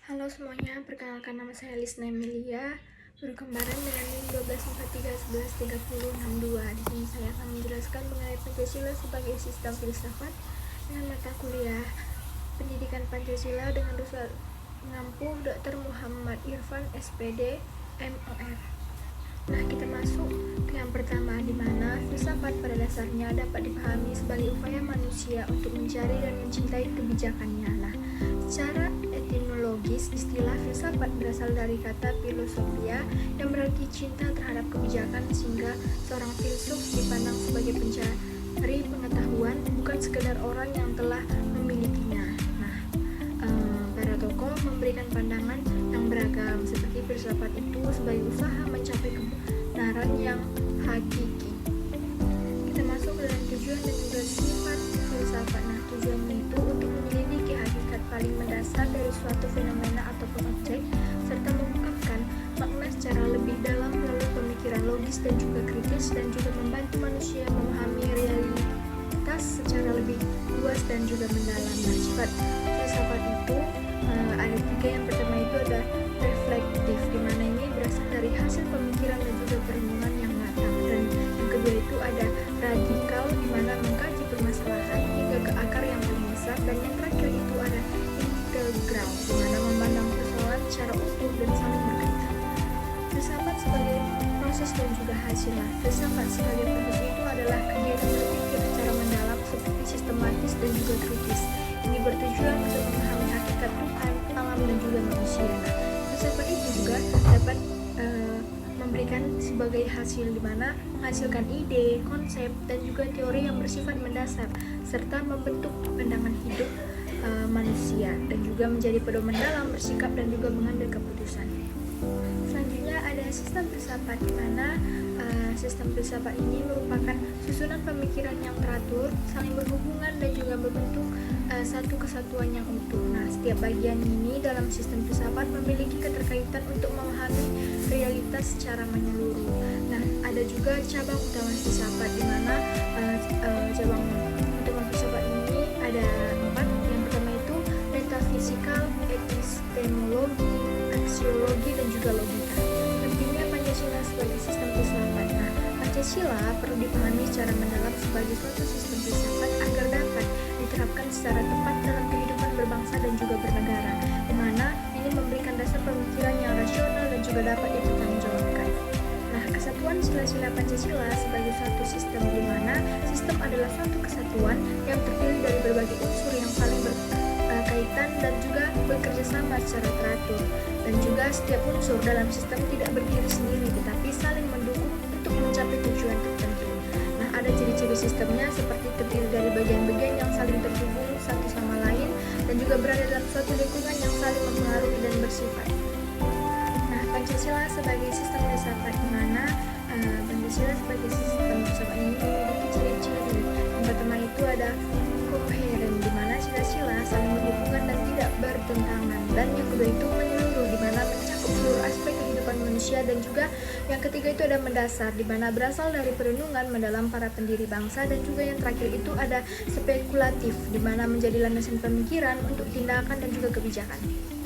Halo semuanya, perkenalkan nama saya Lisna Emilia, berkembaran dengan NIM 1243113062. Di sini saya akan menjelaskan mengenai Pancasila sebagai sistem filsafat dengan mata kuliah Pendidikan Pancasila dengan dosen mengampu Dr. Muhammad Irfan SPD MOR. Nah, kita masuk ke yang pertama, di mana filsafat pada dasarnya dapat dipahami sebagai upaya manusia untuk mencari dan mencintai kebijakannya. Nah, secara etimologis, istilah filsafat berasal dari kata filosofia yang berarti cinta terhadap kebijakan, sehingga seorang filsuf dipandang sebagai pencari pengetahuan, bukan sekedar orang yang telah memilikinya. Nah, para tokoh memberikan pandangan yang beragam, seperti filsafat itu sebagai usaha mencapai kebenaran yang hakiki. Kita masuk ke dalam tujuan dan juga sifat filsafat. Nah, tujuannya itu untuk menyelidiki hakikat paling mendasar dari suatu fenomena ataupun objek, serta mengungkapkan makna secara lebih dalam melalui pemikiran logis dan juga kritis, dan juga membantu manusia memahami realitas secara lebih luas dan juga mendalam. Nah, sifat filsafat itu ada tiga. Yang pertama itu ada reflektif, di mana ini berasal dari hasil pemikiran dan juga perenungan yang matang, dan yang kedua itu ada radikal, di mana mengkaji permasalahan hingga ke akar yang paling besar, dan yang terakhir itu ada integral, di mana memandang persoalan secara utuh dan saling berkaitan. Filsafat sebagai proses dan juga hasil. Nah, filsafat sebagai proses itu adalah kegiatan berpikir secara mendalam, seperti sistematis dan juga kritis. Ini bertujuan untuk memahami hakikat Tuhan, alam, dan juga manusia. Nah, filsafat itu juga dapat memberikan sebagai hasil, di mana menghasilkan ide, konsep, dan juga teori yang bersifat mendasar, serta membentuk pandangan hidup manusia, dan juga menjadi pedoman dalam bersikap dan juga mengambil keputusan. Selanjutnya ada sistem filsafat, di mana sistem filsafat ini merupakan susunan pemikiran yang teratur, saling berhubungan, dan juga membentuk satu kesatuan yang utuh. Nah, setiap bagian ini dalam sistem filsafat memiliki keterkaitan untuk memahami realitas secara menyeluruh. Nah, ada juga cabang utama filsafat, di mana cabang utama filsafat ini ada 4. Yang pertama itu metafisikal, epistemologi, aksiologi, dan juga logika. Pentingnya Pancasila sebagai sistem filsafat. Nah, Pancasila perlu dipahami secara mendalam sebagai suatu sistem filsafat agar dapat diterapkan secara tepat dalam kehidupan berbangsa dan juga bernegara, di mana ini memberikan dasar pemikiran yang rasional dan juga dapat dipertanggungjawabkan. Nah, kesatuan sila-sila Pancasila sebagai suatu sistem, di mana sistem adalah suatu kesatuan yang terdiri dari berbagai unsur yang saling berkaitan dan juga bekerja sama secara teratur, dan juga setiap unsur dalam sistem tidak berdiri sendiri tetapi saling mendukung untuk mencapai tujuan tertentu. Nah, ada ciri-ciri sistemnya seperti terdiri dari bagian-bagian yang saling terhubung satu sama lain, dan juga berada dalam suatu lingkungan yang saling mempengaruhi dan bersifat. Nah, Pancasila sebagai sistem filsafat, di mana Pancasila sebagai sistem filsafat ini memiliki ciri-ciri. Yang pertama itu ada koheren, di mana sila-sila saling berhubungan dan tidak bertentangan, dan yang kedua itu menyeluruh, di mana mencakup seluruh aspek kehidupan manusia, dan juga yang ketiga itu ada mendasar, di mana berasal dari perenungan mendalam para pendiri bangsa, dan juga yang terakhir itu ada spekulatif, di mana menjadi landasan pemikiran untuk tindakan dan juga kebijakan.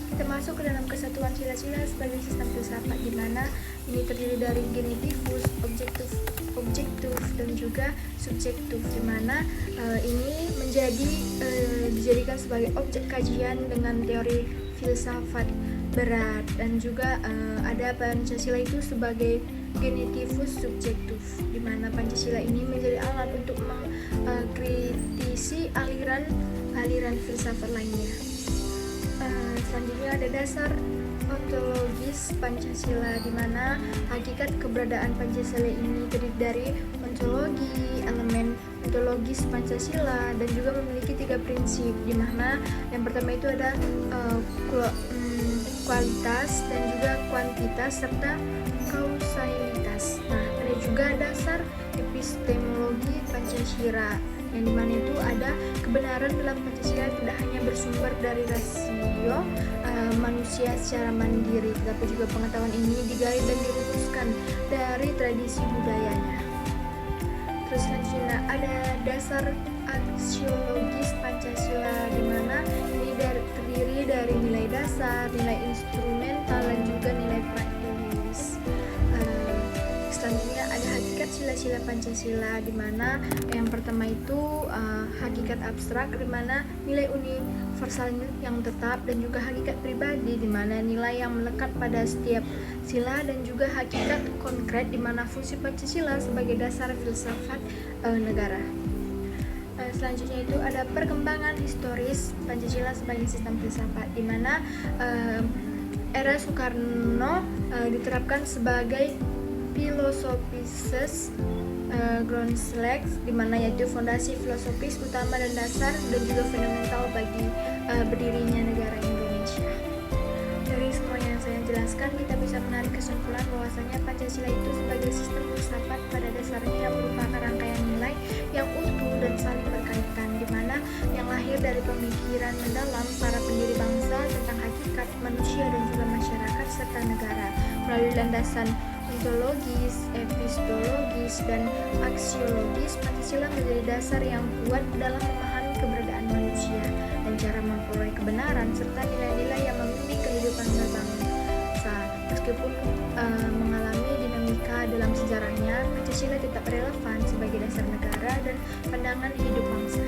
Kita masuk ke dalam kesatuan sila-sila sebagai sistem filsafat, di mana ini terdiri dari genitivus, objektif, dan juga subjektif, di mana ini dijadikan sebagai objek kajian dengan teori filsafat berat, dan juga ada Pancasila itu sebagai genitivus subjektif, di mana Pancasila ini menjadi alat untuk mengkritisi aliran filsafat lainnya. Selanjutnya ada dasar ontologis Pancasila, di mana hakikat keberadaan Pancasila ini terdiri dari ontologi, elemen ontologis Pancasila, dan juga memiliki 3 prinsip, di mana yang pertama itu ada kualitas dan juga kuantitas serta kausalitas. Nah, ada juga dasar epistemologi Pancasila, yang dimana itu ada kebenaran dalam Pancasila tidak hanya bersumber dari rasio manusia secara mandiri, tetapi juga pengetahuan ini digali dan dirumuskan dari tradisi budayanya. Terus selanjutnya ada dasar aksiologis Pancasila, di mana ini terdiri dari nilai dasar, nilai instrumental, dan juga nilai praktis. Selanjutnya ada hakikat sila-sila Pancasila, di mana yang pertama itu hakikat abstrak, di mana nilai universal yang tetap, dan juga hakikat pribadi, di mana nilai yang melekat pada setiap sila, dan juga hakikat konkret, di mana fungsi Pancasila sebagai dasar filsafat negara. Selanjutnya itu ada perkembangan historis Pancasila sebagai sistem filsafat, di mana era Soekarno diterapkan sebagai Philosophisches Grundgesetz, di mana yaitu fondasi filosofis utama dan dasar dan juga fundamental bagi berdirinya negara Indonesia. Dari semua yang saya jelaskan, kita bisa menarik kesimpulan bahwasanya Pancasila itu sebagai sistem filsafat pada dasarnya yang merupakan rangkaian nilai yang utuh dan saling berkaitan, di mana yang lahir dari pemikiran mendalam para pendiri bangsa tentang hakikat manusia dan juga masyarakat serta negara melalui landasan ontologis, epistemologis, dan aksiologis. Pancasila menjadi dasar yang kuat dalam memahami keberadaan manusia dan cara memperoleh kebenaran serta nilai-nilai yang membimbing kehidupan berbangsa. Meskipun mengalami dinamika dalam sejarahnya, Pancasila tetap relevan sebagai dasar negara dan pandangan hidup bangsa.